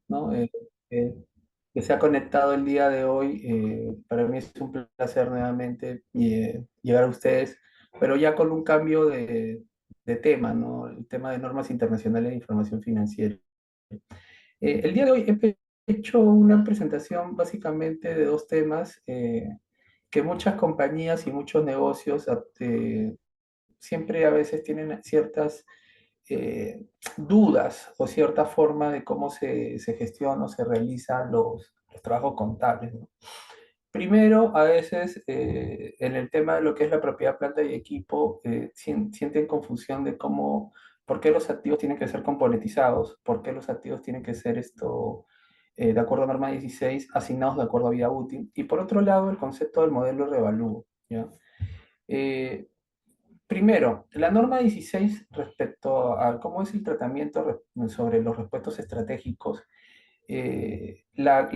¿no? Eh, que se ha conectado el día de hoy. Para mí es un placer nuevamente llegar a ustedes, pero ya con un cambio de tema, ¿no? El tema de normas internacionales de información financiera. El día de hoy he hecho una presentación básicamente de dos temas que muchas compañías y muchos negocios siempre a veces tienen ciertas eh, dudas o cierta forma de cómo se gestiona o se realizan los trabajos contables, ¿no? Primero, a veces en el tema de lo que es la propiedad, planta y equipo, sienten confusión de por qué los activos tienen que ser componentizados, por qué los activos tienen que ser de acuerdo a norma 16, asignados de acuerdo a vida útil. Y por otro lado, el concepto del modelo revalúo, ¿ya? Eh, Primero, la norma 16 respecto a cómo es el tratamiento sobre los repuestos estratégicos, la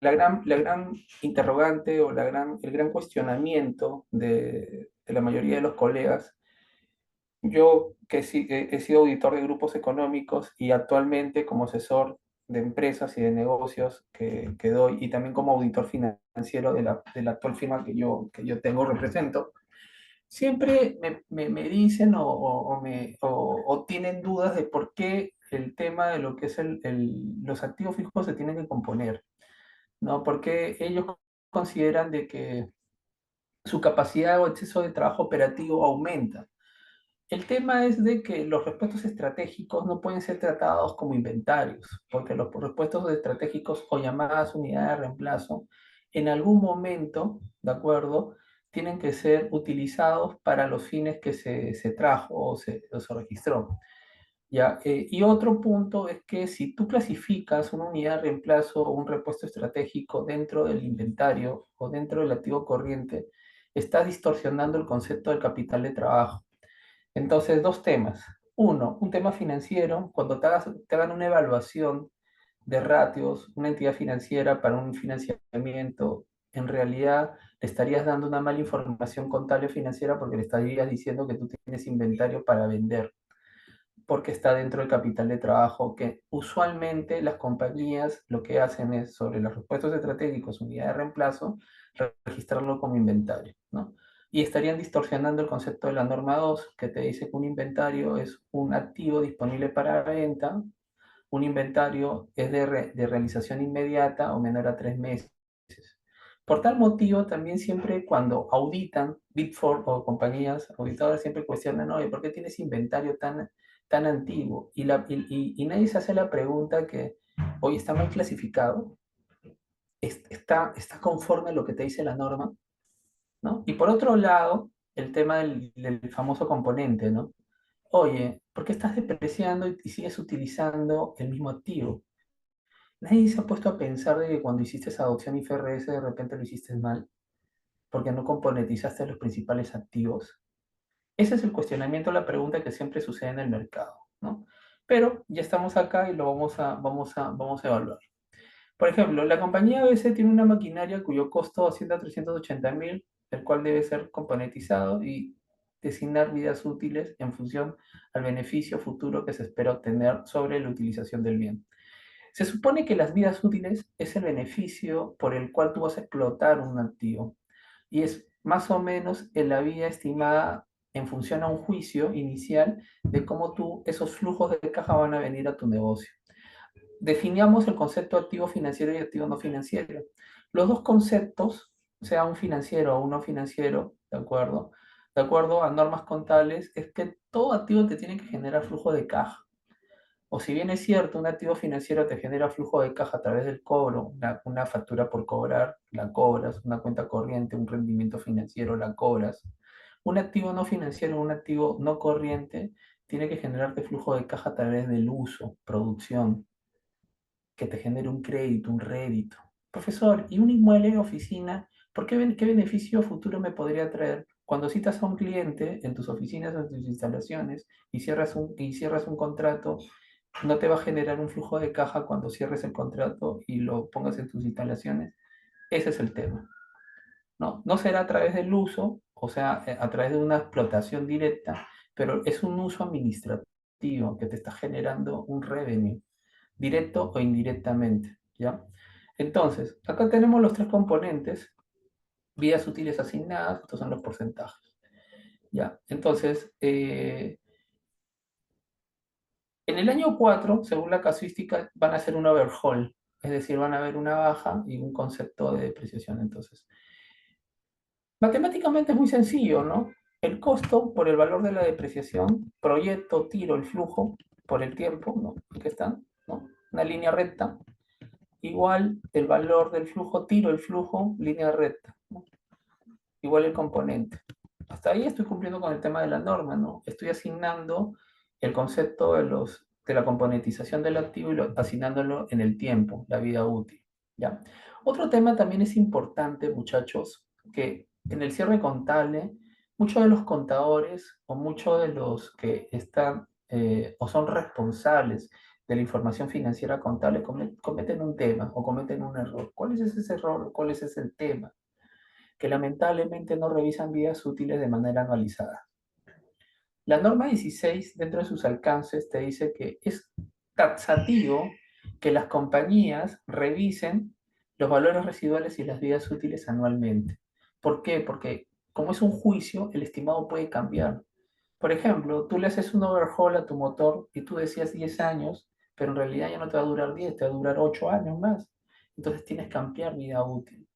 gran interrogante o el gran cuestionamiento de la mayoría de los colegas, yo que he sido auditor de grupos económicos y actualmente como asesor de empresas y de negocios que doy y también como auditor financiero de la actual firma que yo tengo, represento, siempre me dicen o tienen dudas de por qué el tema de lo que es los activos fijos se tienen que componer, ¿no? Porque ellos consideran de que su capacidad o exceso de trabajo operativo aumenta. El tema es de que los repuestos estratégicos no pueden ser tratados como inventarios, porque los repuestos estratégicos o llamadas unidades de reemplazo, en algún momento, ¿de acuerdo? Tienen que ser utilizados para los fines que se trajo o se registró. ¿Ya? Y otro punto es que si tú clasificas una unidad de reemplazo o un repuesto estratégico dentro del inventario o dentro del activo corriente, estás distorsionando el concepto del capital de trabajo. Entonces, dos temas. Uno, un tema financiero, cuando te hagan una evaluación de ratios, una entidad financiera para un financiamiento, en realidad le estarías dando una mala información contable financiera porque le estarías diciendo que tú tienes inventario para vender, porque está dentro del capital de trabajo, que usualmente las compañías lo que hacen es sobre los repuestos estratégicos, unidad de reemplazo, registrarlo como inventario, ¿no? Y estarían distorsionando el concepto de la norma 2 que te dice que un inventario es un activo disponible para venta, un inventario es de realización inmediata o menor a 3 meses. Por tal motivo, también siempre cuando auditan, Big Four o compañías auditoras siempre cuestionan, oye, ¿por qué tienes inventario tan antiguo? Y nadie se hace la pregunta que, oye, ¿está mal clasificado? ¿Está conforme a lo que te dice la norma? ¿No? Y por otro lado, el tema del famoso componente, ¿no? Oye, ¿por qué estás depreciando y sigues utilizando el mismo activo? Nadie se ha puesto a pensar de que cuando hiciste esa adopción IFRS de repente lo hiciste mal, porque no componentizaste los principales activos. Ese es el cuestionamiento, la pregunta que siempre sucede en el mercado, ¿no? Pero ya estamos acá y lo vamos a evaluar. Por ejemplo, la compañía ABC tiene una maquinaria cuyo costo asciende a 380.000, el cual debe ser componentizado y designar vidas útiles en función al beneficio futuro que se espera obtener sobre la utilización del bien. Se supone que las vidas útiles es el beneficio por el cual tú vas a explotar un activo y es más o menos en la vida estimada en función a un juicio inicial de cómo esos flujos de caja van a venir a tu negocio. Definamos el concepto de activo financiero y activo no financiero. Los dos conceptos, sea un financiero o un no financiero, ¿de acuerdo? De acuerdo a normas contables, es que todo activo te tiene que generar flujo de caja. O si bien es cierto, un activo financiero te genera flujo de caja a través del cobro, una factura por cobrar, la cobras, una cuenta corriente, un rendimiento financiero, la cobras. Un activo no financiero, un activo no corriente, tiene que generarte flujo de caja a través del uso, producción, que te genere un crédito, un rédito. Profesor, ¿y un inmueble de oficina? ¿Qué beneficio futuro me podría traer? Cuando citas a un cliente en tus oficinas o en tus instalaciones y cierras un contrato, no te va a generar un flujo de caja cuando cierres el contrato y lo pongas en tus instalaciones. Ese es el tema, ¿no? No será a través del uso, o sea, a través de una explotación directa, pero es un uso administrativo que te está generando un revenue, directo o indirectamente, ¿ya? Entonces, acá tenemos los tres componentes, vidas útiles asignadas, estos son los porcentajes, ¿ya? Entonces, en el año 4, según la casuística, van a hacer un overhaul, es decir, van a haber una baja y un concepto de depreciación. Entonces, matemáticamente es muy sencillo, ¿no? El costo por el valor de la depreciación, proyecto, tiro el flujo por el tiempo, ¿no? Aquí están, ¿no? Una línea recta, igual el valor del flujo, tiro el flujo, línea recta, ¿no? Igual el componente. Hasta ahí estoy cumpliendo con el tema de la norma, ¿no? Estoy asignando el concepto de la componentización del activo y asignándolo en el tiempo, la vida útil, ¿ya? Otro tema también es importante, muchachos, que en el cierre contable, muchos de los contadores o muchos de los que están o son responsables de la información financiera contable cometen un tema o cometen un error. ¿Cuál es ese error? ¿Cuál es ese tema? Que lamentablemente no revisan vidas útiles de manera anualizada. La norma 16, dentro de sus alcances, te dice que es taxativo que las compañías revisen los valores residuales y las vidas útiles anualmente. ¿Por qué? Porque como es un juicio, el estimado puede cambiar. Por ejemplo, tú le haces un overhaul a tu motor y tú decías 10 años, pero en realidad ya no te va a durar 10, te va a durar 8 años más. Entonces tienes que ampliar vida útil.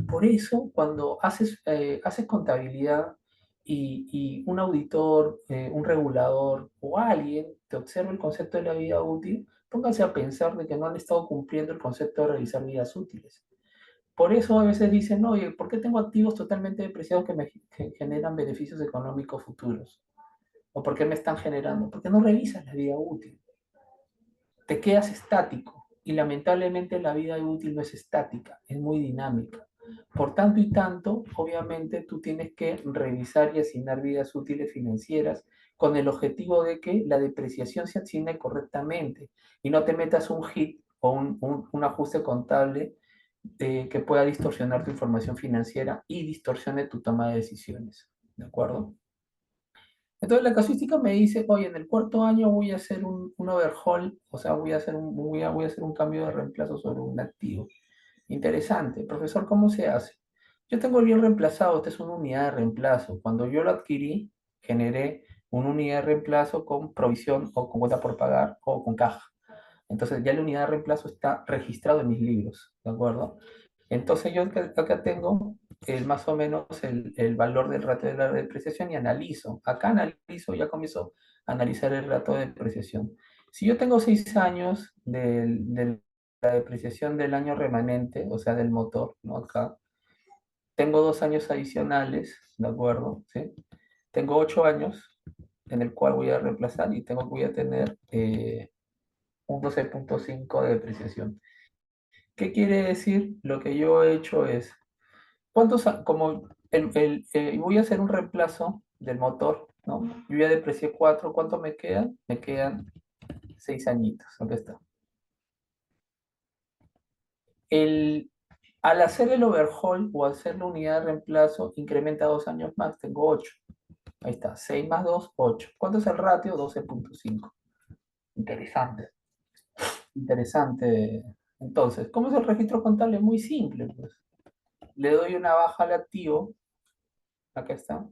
Por eso, cuando haces contabilidad y un auditor, un regulador o alguien te observa el concepto de la vida útil, pónganse a pensar de que no han estado cumpliendo el concepto de realizar vidas útiles. Por eso a veces dicen, oye, ¿por qué tengo activos totalmente depreciados que generan beneficios económicos futuros? ¿O por qué me están generando? Porque no revisas la vida útil, te quedas estático y lamentablemente la vida útil no es estática, es muy dinámica. Por tanto y tanto, obviamente tú tienes que revisar y asignar vidas útiles financieras con el objetivo de que la depreciación se asigne correctamente y no te metas un hit o un ajuste contable que pueda distorsionar tu información financiera y distorsione tu toma de decisiones. ¿De acuerdo? Entonces la casuística me dice, oye, en el cuarto año voy a hacer un overhaul, o sea, voy a hacer un cambio de reemplazo sobre un activo. Interesante. Profesor, ¿cómo se hace? Yo tengo el bien reemplazado, esta es una unidad de reemplazo. Cuando yo lo adquirí, generé una unidad de reemplazo con provisión o con cuota por pagar o con caja. Entonces ya la unidad de reemplazo está registrado en mis libros, ¿de acuerdo? Entonces yo acá tengo más o menos el valor del ratio de la depreciación y analizo. Acá analizo, ya comienzo a analizar el ratio de depreciación. Si yo tengo 6 años de la depreciación del año remanente, o sea, del motor, ¿no? Acá, tengo 2 años adicionales, ¿de acuerdo? ¿Sí? Tengo 8 años en el cual voy a reemplazar y voy a tener un 12,5 de depreciación. ¿Qué quiere decir? Lo que yo he hecho es como voy a hacer un reemplazo del motor, ¿no? Yo ya deprecié 4, ¿cuánto me quedan? Me quedan 6 añitos, ¿dónde está? El, Al hacer el overhaul o hacer la unidad de reemplazo, incrementa 2 años más, tengo 8. Ahí está, 6 más 2, 8. ¿Cuánto es el ratio? 12,5. Interesante, interesante. Entonces, ¿cómo es el registro contable? Muy simple, pues. Le doy una baja al activo, acá está,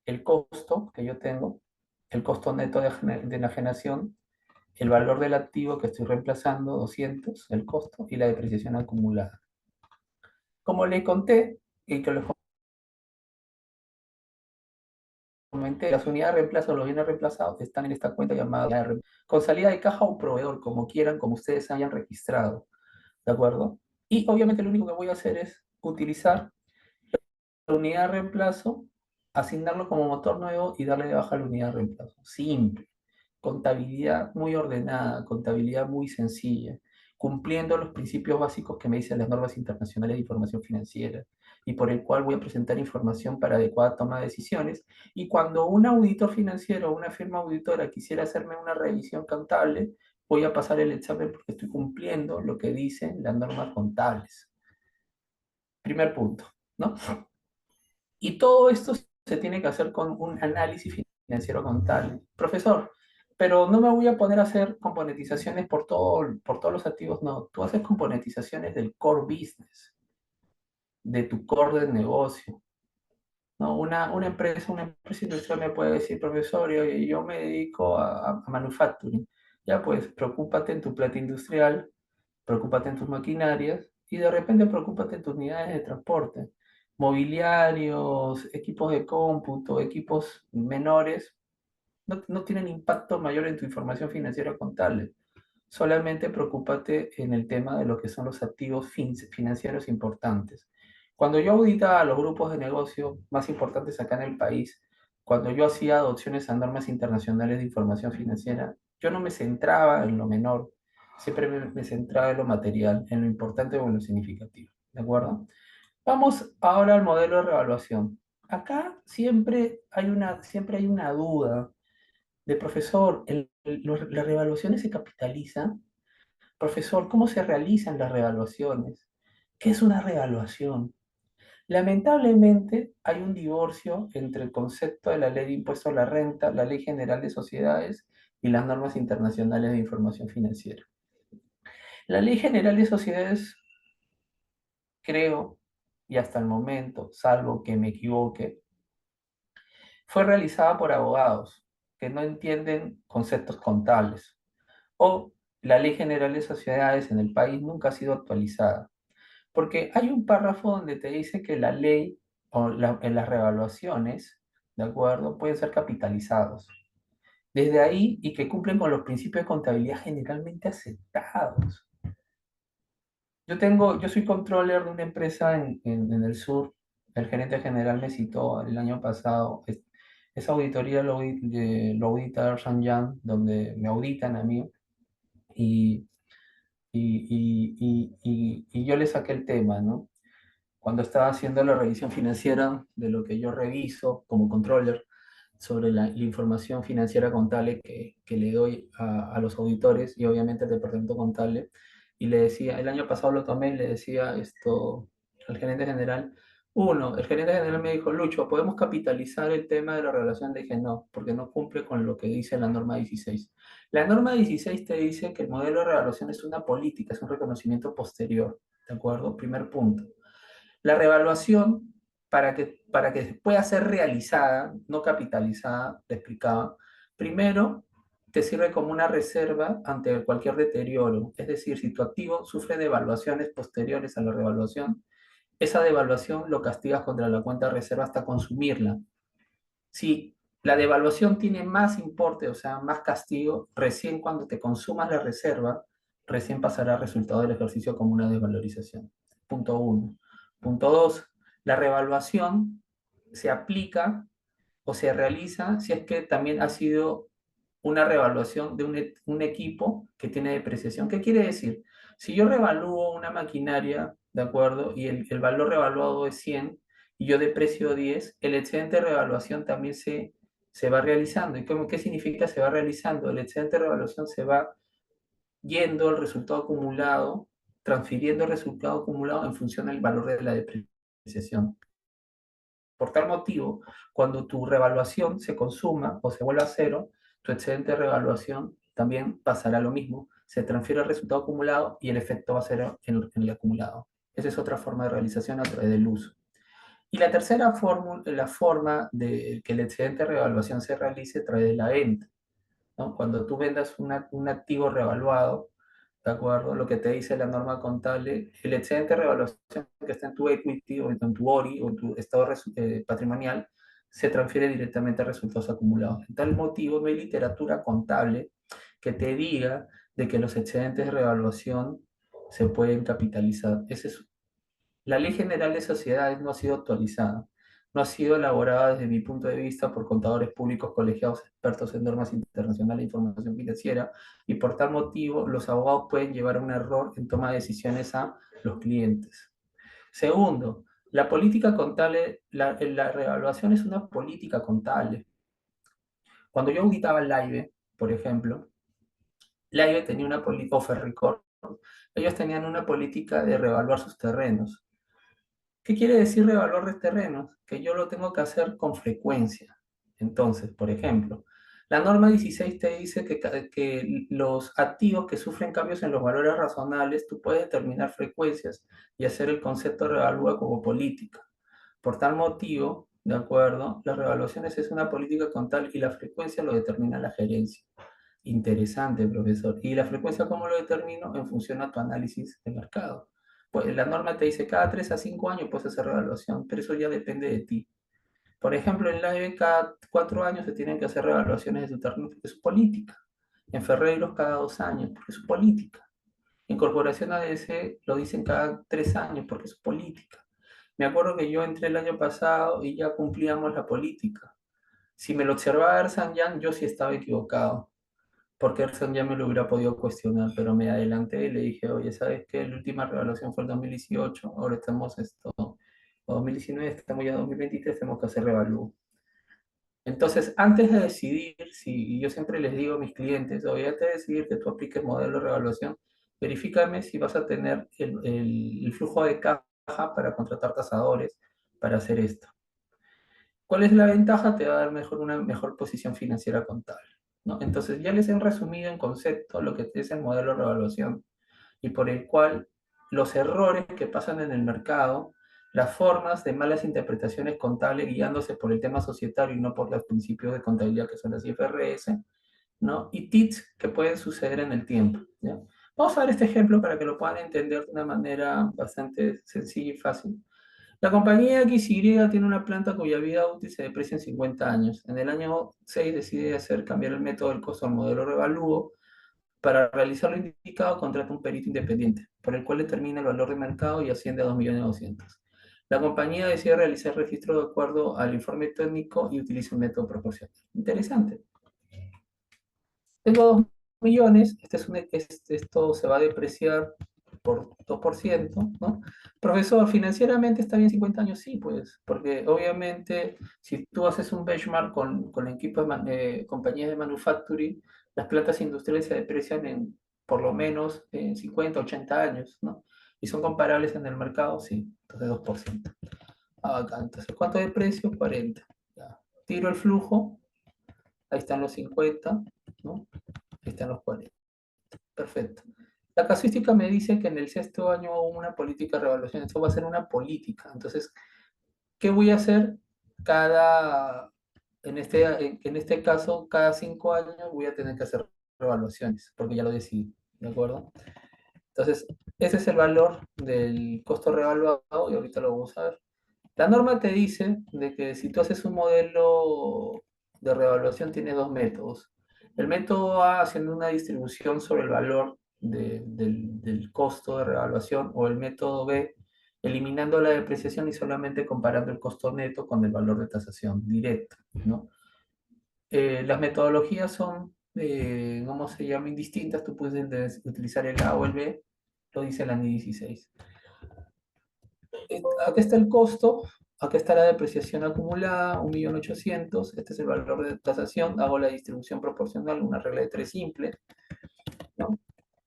el costo que yo tengo, el costo neto de enajenación, el valor del activo que estoy reemplazando, 200, el costo, y la depreciación acumulada. Como le conté, y que les comenté, las unidades de reemplazo, los bienes reemplazados, están en esta cuenta llamada con salida de caja o proveedor, como quieran, como ustedes hayan registrado, ¿de acuerdo? Y obviamente lo único que voy a hacer es utilizar la unidad de reemplazo, asignarlo como motor nuevo y darle de baja la unidad de reemplazo. Simple. Contabilidad muy ordenada, contabilidad muy sencilla, cumpliendo los principios básicos que me dicen las normas internacionales de información financiera y por el cual voy a presentar información para adecuada toma de decisiones. Y cuando un auditor financiero o una firma auditora quisiera hacerme una revisión contable, voy a pasar el examen porque estoy cumpliendo lo que dicen las normas contables. Primer punto, ¿no? Y todo esto se tiene que hacer con un análisis financiero contable. Profesor, pero no me voy a poner a hacer componentizaciones por todos los activos, no. Tú haces componentizaciones del core business, de tu core del negocio. ¿No? Una empresa industrial me puede decir, profesor, oye, yo me dedico a manufacturing. Ya pues, preocúpate en tu planta industrial, preocúpate en tus maquinarias y de repente preocúpate en tus unidades de transporte. Mobiliarios, equipos de cómputo, equipos menores, no tienen impacto mayor en tu información financiera contable. Solamente preocúpate en el tema de lo que son los activos financieros importantes. Cuando yo auditaba a los grupos de negocio más importantes acá en el país, cuando yo hacía adopciones a normas internacionales de información financiera, yo no me centraba en lo menor, siempre me centraba en lo material, en lo importante o en lo significativo. ¿De acuerdo? Vamos ahora al modelo de revaluación. Acá siempre hay una duda de profesor, ¿las revaluaciones se capitalizan? Profesor, ¿cómo se realizan las revaluaciones? ¿Qué es una revaluación? Lamentablemente hay un divorcio entre el concepto de la ley de impuesto a la renta, la ley general de sociedades y las normas internacionales de información financiera. La ley general de sociedades, creo, y hasta el momento, salvo que me equivoque, fue realizada por abogados que no entienden conceptos contables. O la ley general de sociedades en el país nunca ha sido actualizada. Porque hay un párrafo donde te dice que la ley en las revaluaciones, ¿de acuerdo? Pueden ser capitalizados. Desde ahí y que cumplen con los principios de contabilidad generalmente aceptados. Yo soy controller de una empresa en el sur. El gerente general me citó el año pasado. Esa auditoría lo audita Ernst Young, donde me auditan a mí. Y, y yo le saqué el tema, ¿no? Cuando estaba haciendo la revisión financiera de lo que yo reviso como controller sobre la información financiera contable que le doy a los auditores y obviamente al departamento contable, y le decía, el año pasado lo tomé y le decía esto al gerente general. Uno, el gerente general me dijo, Lucho, ¿podemos capitalizar el tema de la relación? Le dije, no, porque no cumple con lo que dice la norma 16. La norma 16 te dice que el modelo de revaluación es una política, es un reconocimiento posterior, ¿de acuerdo? Primer punto. La revaluación, para que pueda ser realizada, no capitalizada, te explicaba, primero te sirve como una reserva ante cualquier deterioro. Es decir, si tu activo sufre devaluaciones posteriores a la revaluación, esa devaluación lo castigas contra la cuenta de reserva hasta consumirla. Si la devaluación tiene más importe, o sea, más castigo, recién cuando te consumas la reserva, recién pasará el resultado del ejercicio como una desvalorización. Punto uno. Punto dos, la revaluación se aplica o se realiza si es que también ha sido una revaluación de un equipo que tiene depreciación. ¿Qué quiere decir? Si yo revalúo una maquinaria, ¿de acuerdo? Y el valor revaluado es 100 y yo deprecio 10, el excedente de revaluación también se va realizando. ¿Y qué significa se va realizando? El excedente de revaluación se va yendo al resultado acumulado, transfiriendo el resultado acumulado en función del valor de la depreciación. Por tal motivo, cuando tu revaluación se consuma o se vuelva a cero, tu excedente de revaluación también pasará lo mismo. Se transfiere el resultado acumulado y el efecto va a ser en el acumulado. Esa es otra forma de realización a través del uso. Y la tercera la forma de que el excedente de revaluación se realice a través de la venta, ¿no? Cuando tú vendas un activo revaluado, ¿de acuerdo? Lo que te dice la norma contable, el excedente de revaluación que está en tu equity o en tu ORI o en tu estado patrimonial se transfiere directamente a resultados acumulados. En tal motivo, no hay literatura contable que te diga de que los excedentes de revaluación se pueden capitalizar. La Ley General de Sociedades no ha sido actualizada, no ha sido elaborada desde mi punto de vista por contadores públicos colegiados expertos en normas internacionales de información financiera y por tal motivo los abogados pueden llevar a un error en toma de decisiones a los clientes. Segundo, la política contable, la revaluación es una política contable. Cuando yo auditaba el AIBE, por ejemplo, el AIBE tenía una política, o Ferricor, ellos tenían una política de revaluar sus terrenos. ¿Qué quiere decir revaluar terrenos? Que yo lo tengo que hacer con frecuencia. Entonces, por ejemplo, la norma 16 te dice que los activos que sufren cambios en los valores razonables, tú puedes determinar frecuencias y hacer el concepto de revalúa como política. Por tal motivo, ¿de acuerdo? Las revaluaciones es una política contable y la frecuencia lo determina la gerencia. Interesante, profesor. ¿Y la frecuencia cómo lo determino? En función a tu análisis de mercado. Pues la norma te dice cada 3 a 5 años puedes hacer revaluación, pero eso ya depende de ti. Por ejemplo, en la EB cada 4 años se tienen que hacer revaluaciones de su terreno porque es su política. En Ferreiros cada 2 años porque es su política. En Corporación ADC lo dicen cada 3 años porque es su política. Me acuerdo que yo entré el año pasado y ya cumplíamos la política. Si me lo observaba Ersan Yang, yo sí estaba equivocado, porque Ersan ya me lo hubiera podido cuestionar, pero me adelanté y le dije, oye, ¿sabes qué? La última revaluación fue el 2018, ahora estamos esto, 2019, estamos ya en 2023, tenemos que hacer revalú. Entonces, antes de decidir, si yo siempre les digo a mis clientes, oye, antes de decidir que tú apliques modelo de revaluación, verifícame si vas a tener el flujo de caja para contratar tasadores para hacer esto. ¿Cuál es la ventaja? Te va a dar una mejor posición financiera contable, ¿no? Entonces, ya les he resumido en concepto lo que es el modelo de revaluación y por el cual los errores que pasan en el mercado, las formas de malas interpretaciones contables guiándose por el tema societario y no por los principios de contabilidad que son las IFRS, ¿no? Y tips que pueden suceder en el tiempo, ¿ya? Vamos a ver este ejemplo para que lo puedan entender de una manera bastante sencilla y fácil. La compañía XY tiene una planta cuya vida útil se deprecia en 50 años. En el año 6 decide cambiar el método del costo al modelo revalúo. Para realizar lo indicado, contrata un perito independiente, por el cual determina el valor de mercado y asciende a 2.200.000. La compañía decide realizar el registro de acuerdo al informe técnico y utiliza un método proporcional. Interesante. Tengo 2 millones, esto se va a depreciar por 2%, ¿no? Profesor, financieramente está bien 50 años, sí, pues, porque obviamente si tú haces un benchmark con el equipo de compañías de manufacturing, las plantas industriales se deprecian en por lo menos 50, 80 años, ¿no? Y son comparables en el mercado, sí, entonces 2%. Acá, entonces, ¿cuánto de precio? 40. Ya. Tiro el flujo, ahí están los 50, ¿no? Ahí están los 40. Perfecto. La casuística me dice que en el sexto año hubo una política de revaluación. Esto va a ser una política. Entonces, ¿qué voy a hacer? Cada, en este caso, cada 5 años voy a tener que hacer revaluaciones, porque ya lo decidí, ¿de acuerdo? Entonces, ese es el valor del costo revaluado y ahorita lo vamos a ver. La norma te dice de que si tú haces un modelo de revaluación, tienes dos métodos. El método A haciendo una distribución sobre el valor del costo de revaluación o el método B eliminando la depreciación y solamente comparando el costo neto con el valor de tasación directo, ¿no? Las metodologías son, ¿cómo se llaman? Indistintas. Tú puedes utilizar el A o el B, lo dice la NI 16. Acá está el costo, acá está la depreciación acumulada, 1.800.000, este es el valor de tasación, hago la distribución proporcional, una regla de 3 simple, ¿no?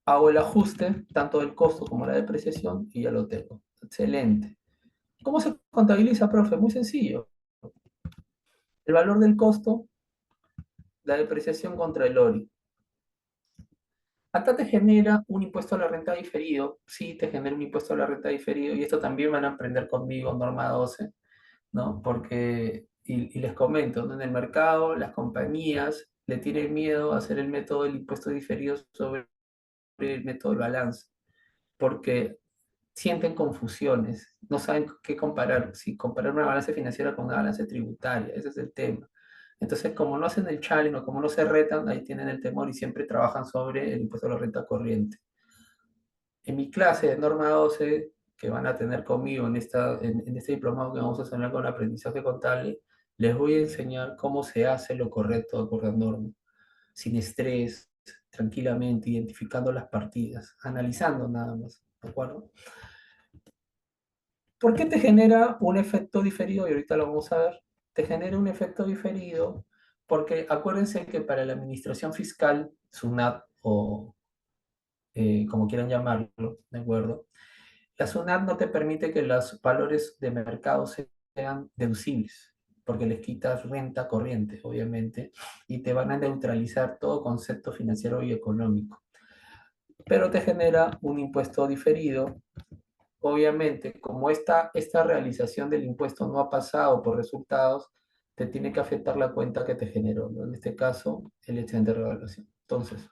Hago el ajuste, tanto del costo como la depreciación, y ya lo tengo. Excelente. ¿Cómo se contabiliza, profe? Muy sencillo. El valor del costo, la depreciación contra el ORI. Acá te genera un impuesto a la renta diferido, sí, te genera un impuesto a la renta diferido, y esto también van a aprender conmigo, norma 12, ¿no? Porque, y les comento, ¿no? En el mercado las compañías le tienen miedo a hacer el método del impuesto diferido sobre el método del balance, porque sienten confusiones, no saben qué comparar, si comparar una balanza financiera con una balanza tributaria, ese es el tema. Entonces, como no hacen el challenge o como no se retan, ahí tienen el temor y siempre trabajan sobre el impuesto a la renta corriente. En mi clase de norma 12 que van a tener conmigo en este diplomado que vamos a hacer con aprendizaje contable, les voy a enseñar cómo se hace lo correcto de acuerdo a norma, sin estrés, tranquilamente, identificando las partidas, analizando nada más, ¿de acuerdo? ¿Por qué te genera un efecto diferido? Y ahorita lo vamos a ver. Te genera un efecto diferido porque acuérdense que para la administración fiscal, SUNAT o como quieran llamarlo, ¿de acuerdo? La SUNAT no te permite que los valores de mercado sean deducibles. porque les quitas renta corriente, obviamente, y te van a neutralizar todo concepto financiero y económico. Pero te genera un impuesto diferido. Obviamente, como esta realización del impuesto no ha pasado por resultados, te tiene que afectar la cuenta que te generó, ¿no? En este caso, el excedente de revaluación. Entonces,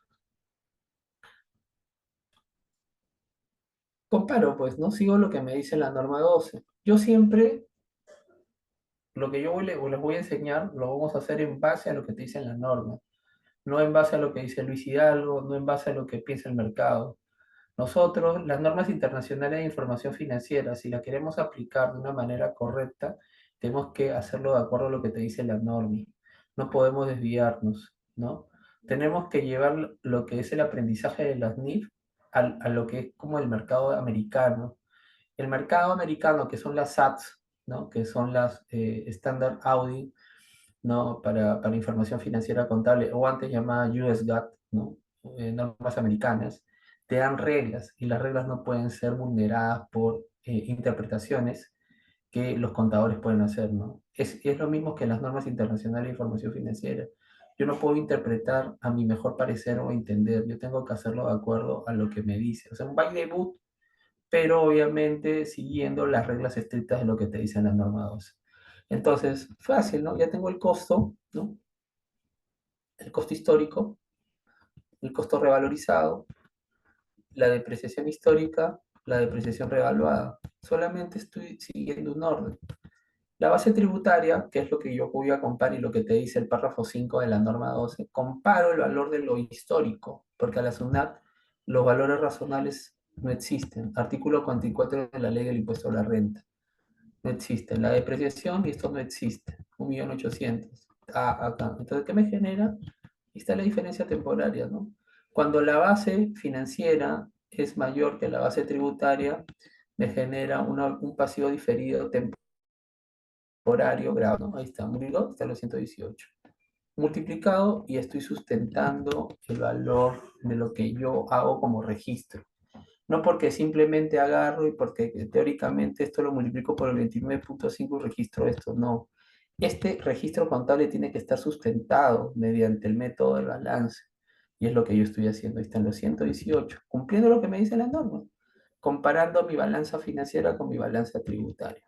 comparo, pues, ¿no? Sigo lo que me dice la norma 12. Yo siempre, lo que les voy a enseñar, lo vamos a hacer en base a lo que te dice la norma, no en base a lo que dice Luis Hidalgo, no en base a lo que piensa el mercado. Nosotros, las normas internacionales de información financiera, si la queremos aplicar de una manera correcta, tenemos que hacerlo de acuerdo a lo que te dice la norma. No podemos desviarnos, ¿no? Tenemos que llevar lo que es el aprendizaje de las NIF a lo que es como el mercado americano. El mercado americano, que son las SATs, ¿no? Que son las Standard Audit, ¿no? Para información financiera contable, o antes llamada US GAAP, ¿no? Normas americanas, te dan reglas y las reglas no pueden ser vulneradas por interpretaciones que los contadores pueden hacer, ¿no? Es lo mismo que las normas internacionales de información financiera. Yo no puedo interpretar a mi mejor parecer o entender, yo tengo que hacerlo de acuerdo a lo que me dice. O sea, un by the book, pero obviamente siguiendo las reglas estrictas de lo que te dicen las normas 12. Entonces, fácil, ¿no? Ya tengo el costo, ¿no? El costo histórico, el costo revalorizado, la depreciación histórica, la depreciación revaluada. Solamente estoy siguiendo un orden. La base tributaria, que es lo que yo voy a comparar y lo que te dice el párrafo 5 de la norma 12, comparo el valor de lo histórico, porque a la SUNAT los valores razonables no existen. Artículo 44 de la ley del impuesto a la renta. No existe. La depreciación, y esto no existe. 1.800.000. Ah, acá. Entonces, ¿qué me genera? Ahí está la diferencia temporaria, ¿no? Cuando la base financiera es mayor que la base tributaria, me genera un pasivo diferido temporario grado, ¿no? Ahí está, multiplicado, está los 118. Multiplicado y estoy sustentando el valor de lo que yo hago como registro. No porque simplemente agarro y porque teóricamente esto lo multiplico por el 29.5 y registro esto, no. Este registro contable tiene que estar sustentado mediante el método de balance. Y es lo que yo estoy haciendo. Ahí están los 118, cumpliendo lo que me dice la norma, comparando mi balanza financiera con mi balanza tributaria.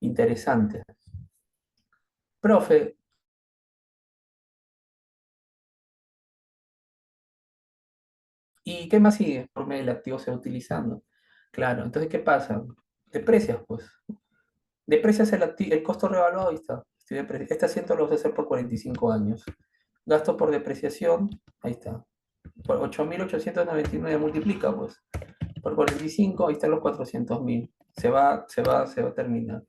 Interesante. Profe, ¿y qué más sigue? Por medio del activo se va utilizando. Claro, entonces, ¿qué pasa? Deprecias, pues. Deprecias el costo revaluado, ahí está. Este asiento lo vas a hacer por 45 años. Gasto por depreciación, ahí está. Por 8.899 multiplica, pues. Por 45, ahí están los 400.000. Se va a terminar.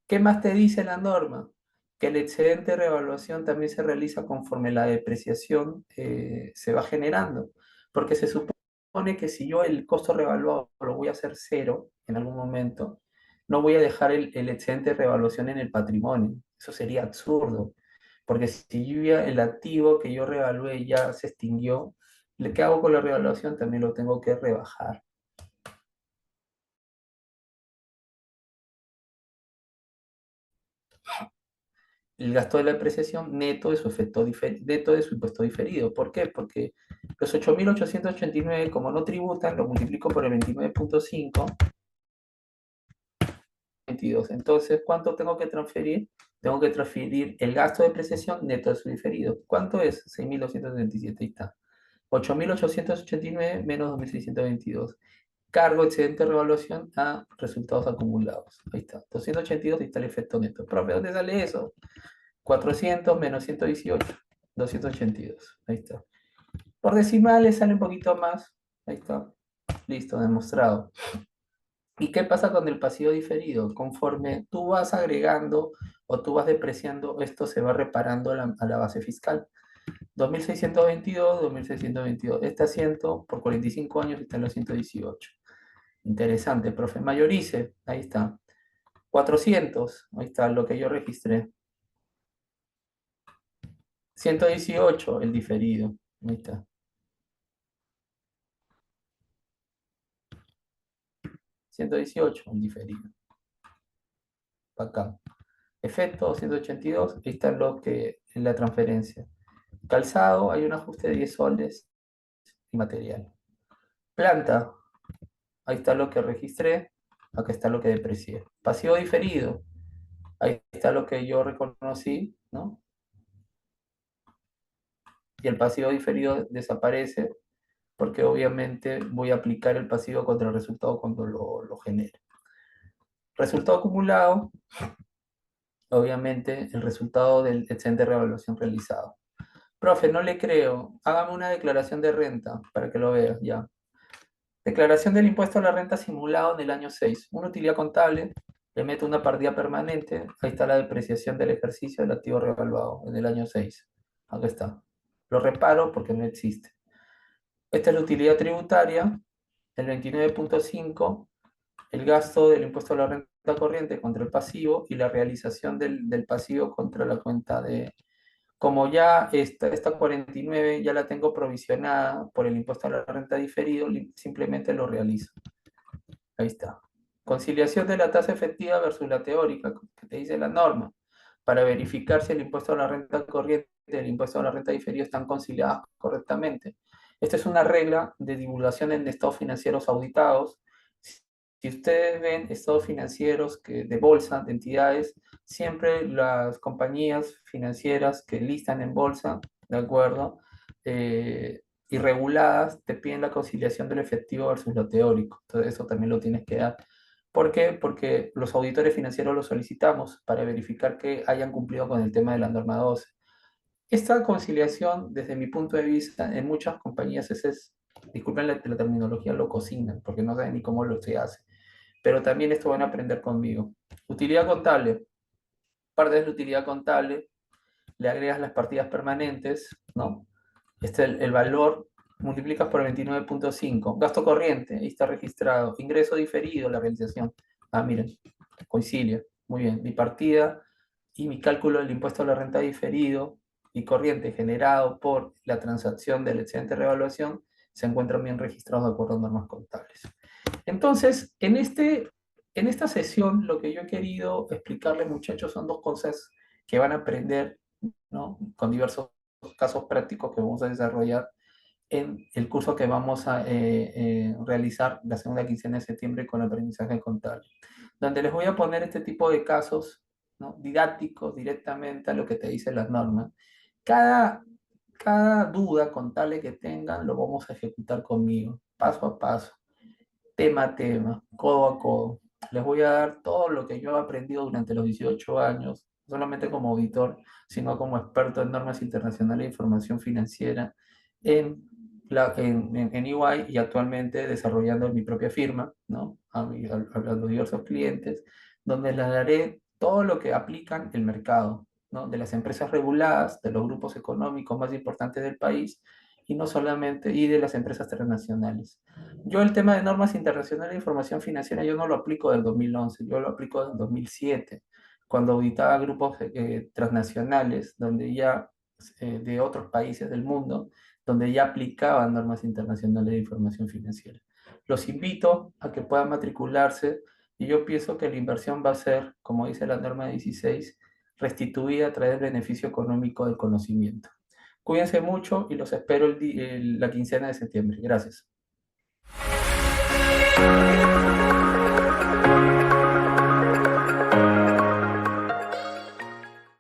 ¿Qué más te dice la norma? Que el excedente de revaluación también se realiza conforme la depreciación se va generando. Porque se supone que si yo el costo revaluado lo voy a hacer cero en algún momento, no voy a dejar el excedente de revaluación en el patrimonio. Eso sería absurdo. Porque si yo ya el activo que yo revalué ya se extinguió, ¿qué hago con la revaluación? También lo tengo que rebajar. El gasto de la depreciación neto de su efecto neto de su impuesto diferido. ¿Por qué? Porque los 8.889, como no tributan, lo multiplico por el 29.5, 22. Entonces, ¿cuánto tengo que transferir? Tengo que transferir el gasto de depreciación neto de su diferido. ¿Cuánto es? 6.277. Ahí está. 8.889 menos 2.622. Cargo excedente de revaluación a resultados acumulados. Ahí está. 282, ahí está el efecto neto. Profe, ¿dónde sale eso? 400 menos 118, 282. Ahí está. Por decimales sale un poquito más. Ahí está. Listo, demostrado. ¿Y qué pasa con el pasivo diferido? Conforme tú vas agregando o tú vas depreciando, esto se va reparando a la base fiscal. 2.622, 2.622. Este asiento por 45 años está en los 118. Interesante, profe. Mayorice, ahí está. 400, ahí está lo que yo registré. 118, el diferido. Ahí está. 118, el diferido. Para acá. Efecto 282, ahí está lo que es la transferencia. Calzado, hay un ajuste de 10 soles y material. Planta, ahí está lo que registré, acá está lo que deprecié. Pasivo diferido, ahí está lo que yo reconocí, ¿no? Y el pasivo diferido desaparece porque obviamente voy a aplicar el pasivo contra el resultado cuando lo genere. Resultado acumulado, obviamente el resultado del excedente de revaluación realizado. Profe, no le creo. Hágame una declaración de renta para que lo vea ya. Declaración del impuesto a la renta simulado en el año 6. Una utilidad contable, le meto una partida permanente. Ahí está la depreciación del ejercicio del activo revaluado en el año 6. Acá está. Lo reparo porque no existe. Esta es la utilidad tributaria, el 29.5, el gasto del impuesto a la renta corriente contra el pasivo y la realización del pasivo contra la cuenta de... Como ya esta 49 ya la tengo provisionada por el impuesto a la renta diferido, simplemente lo realizo. Ahí está. Conciliación de la tasa efectiva versus la teórica, que te dice la norma, para verificar si el impuesto a la renta corriente y el impuesto a la renta diferida están conciliados correctamente. Esta es una regla de divulgación en estados financieros auditados. Si ustedes ven estados financieros de bolsa, de entidades, siempre las compañías financieras que listan en bolsa, ¿de acuerdo? Y reguladas te piden la conciliación del efectivo versus lo teórico. Entonces eso también lo tienes que dar. ¿Por qué? Porque los auditores financieros lo solicitamos para verificar que hayan cumplido con el tema de la norma 12. Esta conciliación, desde mi punto de vista, en muchas compañías disculpen la terminología, lo cocinan, porque no saben ni cómo lo se hace. Pero también esto van a aprender conmigo. Utilidad contable. Parte de la utilidad contable, le agregas las partidas permanentes, ¿no? Este es el valor, multiplicas por 29.5. Gasto corriente, ahí está registrado. Ingreso diferido, la realización. Ah, miren, coincidia. Muy bien. Mi partida y mi cálculo del impuesto a la renta diferido y corriente generado por la transacción del excedente de revaluación se encuentran bien registrados de acuerdo a normas contables. Entonces, en esta sesión, lo que yo he querido explicarles, muchachos, son dos cosas que van a aprender, ¿no? Con diversos casos prácticos que vamos a desarrollar en el curso que vamos a realizar la segunda quincena de septiembre con aprendizaje contable, donde les voy a poner este tipo de casos, ¿no? Didácticos directamente a lo que te dicen las normas. Cada, cada duda contable que tengan lo vamos a ejecutar conmigo, paso a paso, tema a tema, codo a codo. Les voy a dar todo lo que yo he aprendido durante los 18 años, no solamente como auditor, sino como experto en normas internacionales de información financiera en EY y actualmente desarrollando mi propia firma, ¿no? A los diversos clientes, donde les daré todo lo que aplican el mercado, ¿no? De las empresas reguladas, de los grupos económicos más importantes del país y no solamente, y de las empresas transnacionales. Yo el tema de normas internacionales de información financiera, yo no lo aplico del 2011, yo lo aplico del 2007, cuando auditaba grupos transnacionales, donde ya, de otros países del mundo, donde ya aplicaban normas internacionales de información financiera. Los invito a que puedan matricularse y yo pienso que la inversión va a ser, como dice la norma 16, restituida a través del beneficio económico del conocimiento. Cuídense mucho y los espero la quincena de septiembre. Gracias.